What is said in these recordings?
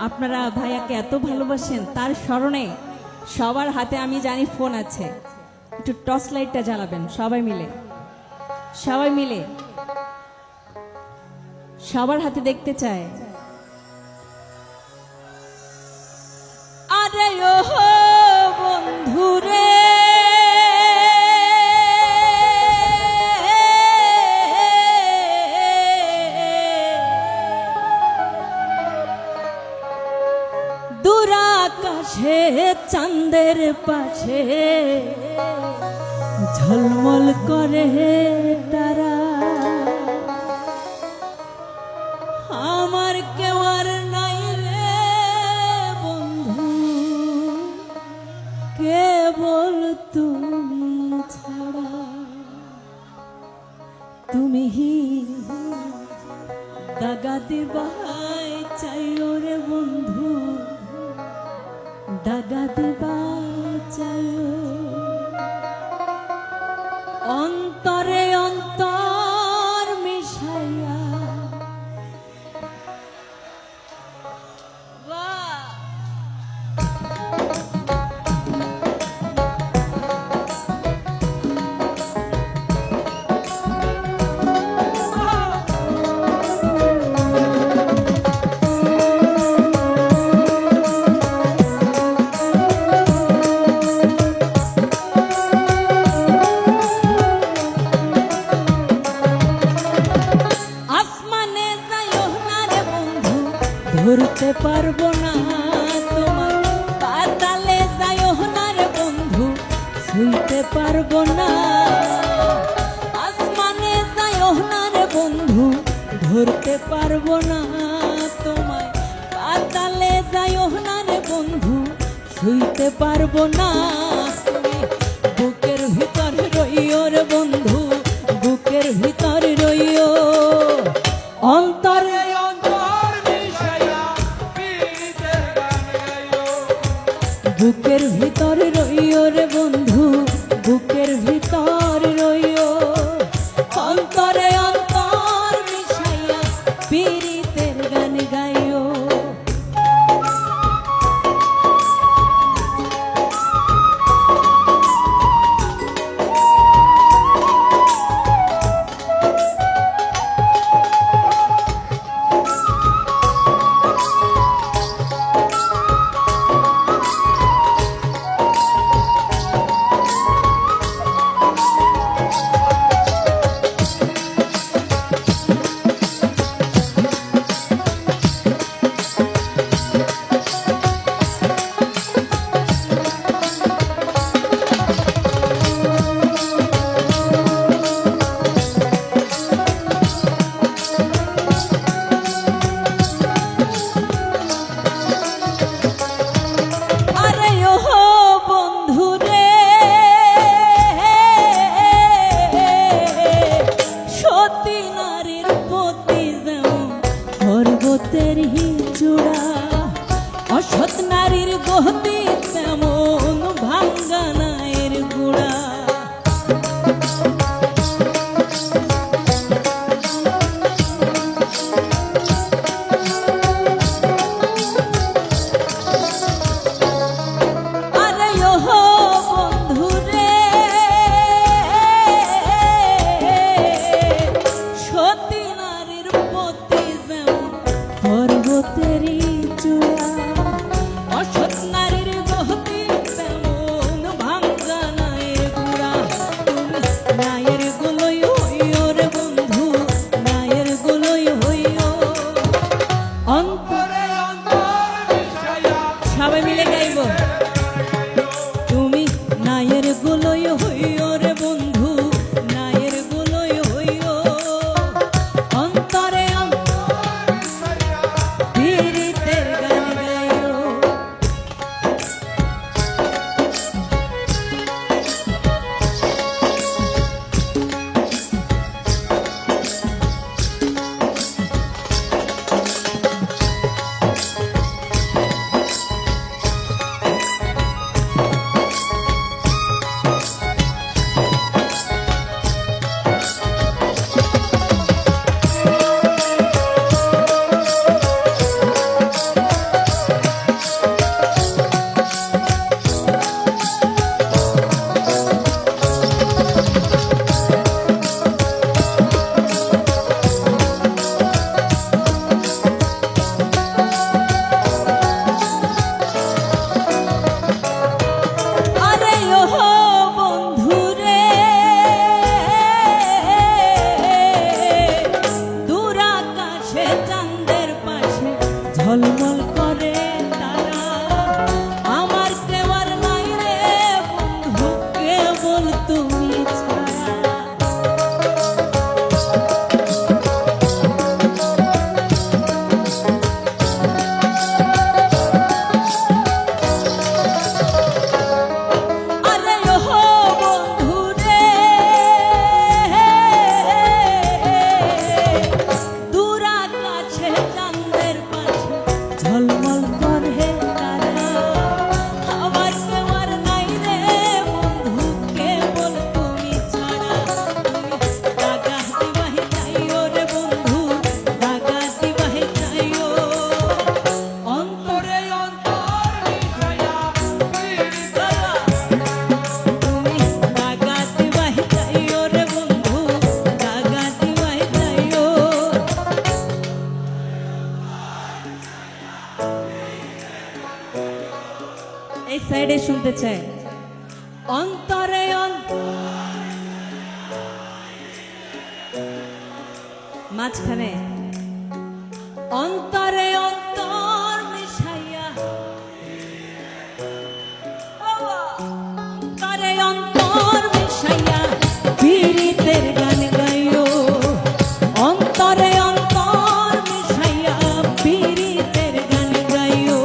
আপনারা ভাইয়াকে এত ভালোবাসেন, তার স্মরণে সবার হাতে আমি জানি ফোন আছে, একটু টর্চ লাইটটা জ্বালাবেন সবাই মিলে, সবাই মিলে সবার হাতে দেখতে চায়। আরে ও বন্ধুরে দুরাকাশে চাঁদের পাশে ঝলমল করে তারা, আমার কেউ আর নাই রে বন্ধু, কেবল তুমি ছাড়া। তুমি দাগা দিবাই চাইও রে বন্ধু, দাগা দিবাই চাইও। অন্তরে অন্তর মিশাইয়া ধরতে পারবো না তোমার, পাতালে যাইও না রে বন্ধু, ছুঁইতে পারবো না। আসমানে যাইও না রে বন্ধু, ধরতে পারবো না তোমায়, পাতালে যাইও না রে বন্ধু, ছুঁইতে পারবো না। বুকের ভিতর রইও রে বন্ধু, বুকের ভিতর রইও। অন্তরে বুকের ভিতর রইও রে বন্ধু, বুকের ভিতর রইও। অন্তরে অন্তর মিশাইয়া পীড়িতের গান গাইও। অসৎ নারীর গতি তেমন ভাঙ্গা নায়ের গুড়া। আরে ও বন্ধু রে, সতী নারীর পতি যেমন পর্বতেরই চূড়া। অসৎ নারীর গতি তেমন ভাঙ্গা নায়ের গুড়া। তুমি নায়ের গুলোই হইও রে বন্ধু, নায়ের গুলোই হইও। অন্তরে অন্তর মিশাইয়া সবাই মিলে গাইব। তুমি নায়ের গুলোই হইও রে বন্ধু, নায়ের গুলোই হইও। অন্তরে অন্তর মিশাইয়া পীড়িতের গান গাইও। ঝলমল করে তারা। আমার দেওয়ার নাই রে বন্ধু কেবল তুমি ছাড়া। ঝলমল করে তারা। আমার দেওয়ার নাই রে বন্ধু কেবল তুমি ছাড়া। দাগা দিবাহে যাইও রে বন্ধু, দাগা দিবাহে যাইও। অন্তরে অন্তর মিশাইয়া তুমি দাগা দিবাহে যাইও রে বন্ধু, দাগা দিবাহে যাইও। এই সাইডে শুনতে চাই। অন্তরে মাঝখানে অন্তরে অন্তর মিশাইয়া, অন্তরে অন্তর মিশাইয়া পীড়িতের গান গাইও। অন্তরে অন্তর মিশাইয়া পীড়িতের গান গাইও।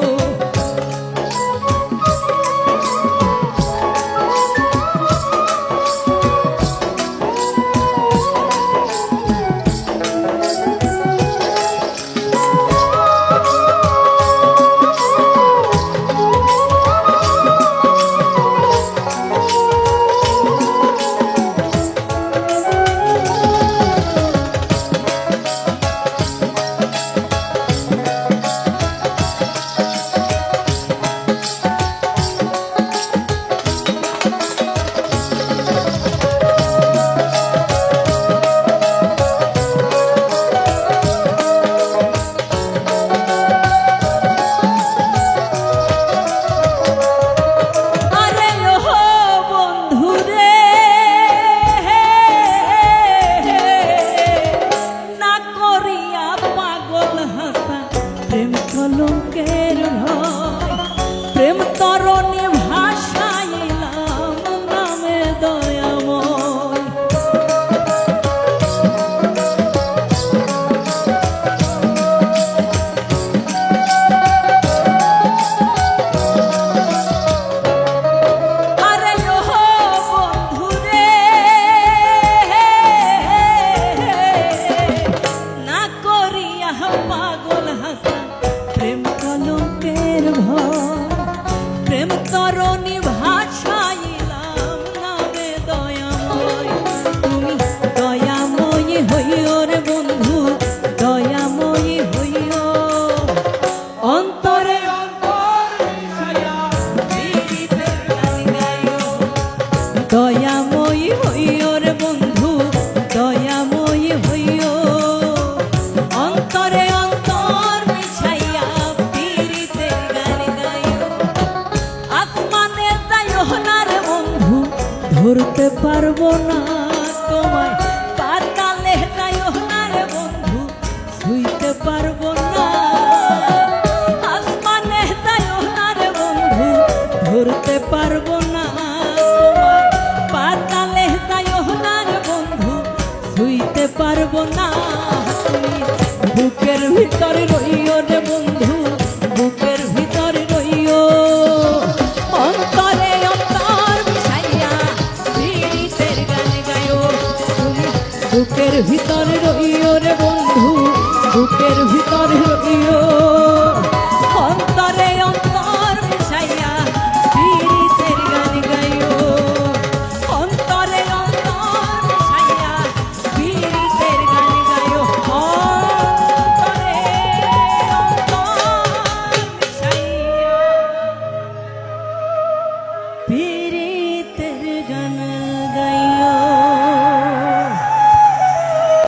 কলঙ্কের ভয় প্রেম তরণী ভাষাইলাম নামে দয়াময়। আরে ও বন্ধুরে না করিয়া পাগল হাসা প্রেম কলঙ্কের ভয় প্রেম তরণী ভাষাইলাম নামে দয়াময়। তুমি দয়াময়ী হইও রে বন্ধু, দয়াময়ী হইও। অন্তরে পীড়িতের গান গাইও। দয়াময়ী হইও রে বন্ধু, দয়াময়ী হইও। অন্তরে অন্তর মিশাইয়া পীড়িতের গান গাইও। আসমানে যাইও না রে বন্ধু, ধরতে পারবো না তোমায়। পাতালে যাইও না রে বন্ধু, ছুঁইতে পারবো না। আসমানে যাইও না রে বন্ধু, ধরতে পারবো না তোমায়। পাতালে যাইও না রে বন্ধু, ছুঁইতে পারবো না। তুমি বুকের ভিতরে রইও রে বন্ধু, বুকের ভিতরে রইও। অন্তরে অন্তর মিশাইয়া পীড়িতের গান গাইও। তুমি বুকের ভিতরে রইও রে বন্ধু, বুকের ভিতরে রইও। অন্তরে অন্তর মিশাইয়া পীড়িতের গান গাইও। অন্তরে অন্তর মিশাইয়া পীড়িতের গান গাইও। অন্তরে অন্তর মিশাইয়া পীড়িতের